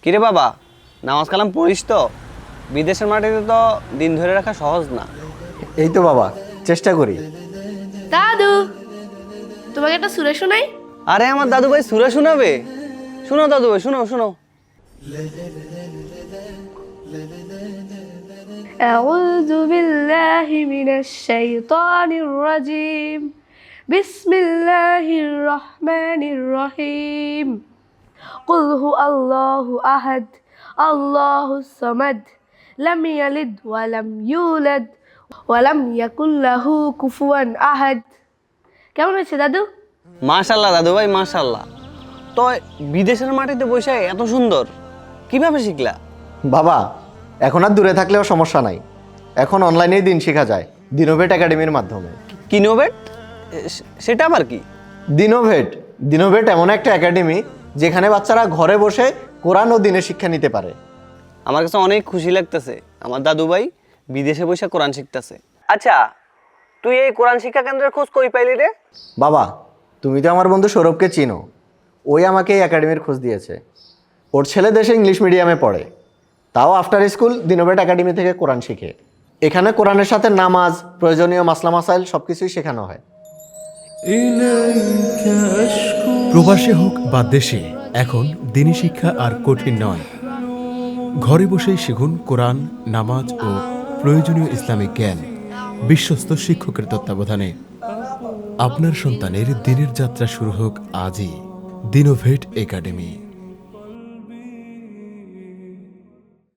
কিরে বাবা, নামাজ কালাম পড়িস তো? বিদেশের মাটিতে তো দিন ধরে রাখা সহজ না। এই তো বাবা, চেষ্টা করি। দাদু, তোমাকে একটা সুরে শোনাই। আরে আমার দাদু ভাই সূরা শোনাবে? শোনো দাদু ভাই, শোনো শোনো। أعوذ بالله من الشيطان الرجيم بسم الله الرحمن الرحيم قل هو الله أحد الله الصمد لم يلد ولم يولد ولم يكن له كفوا أحد। কেমন হয়েছে দাদু? মাশাল্লাহ দাদু ভাই, মাশাল্লাহ। তো বিদেশের মাটিতে বসে এত সুন্দর কিভাবে শিখলা? বাবা, এখন আর দূরে থাকলেও সমস্যা নাই। এখন অনলাইনেই দিন শেখা যায় দিনোভেট একাডেমির মাধ্যমে। কিনোভেট? সেটা আবার কি? দিনোভেট দিনোভেট এমন একটা একাডেমি যেখানে বাচ্চারা ঘরে বসে কোরআন ও দিনের শিক্ষা নিতে পারে। আমার কাছে অনেক খুশি লাগতেছে আমার দাদু ভাই বিদেশে বসে কোরআন শিখতেছে। আচ্ছা, তুই এই কোরআন শিক্ষা কেন্দ্রের খোঁজ কই পাইলি রে? বাবা, তুমি তো আমার বন্ধু সৌরভকে চিনো। ওই আমাকে এই একাডেমির খোঁজ দিয়েছে। ওর ছেলে দেশে ইংলিশ মিডিয়ামে পড়ে, তাও আফটার স্কুল দিনোভেট একাডেমি থেকে কোরআন শিখে। এখানে কোরআনের সাথে নামাজ, প্রয়োজনীয় মাসলা মাসাইল সব কিছুই শেখানো হয়। প্রবাসে হোক বা দেশে, এখন দিনী শিক্ষা আর কঠিন নয়। ঘরে বসেই শিখুন কোরআন, নামাজ ও প্রয়োজনীয় ইসলামিক জ্ঞান বিশ্বস্ত শিক্ষকের তত্ত্বাবধানে। আপনার সন্তানের দিনের যাত্রা শুরু হোক আজই। দিনোভেট একাডেমি।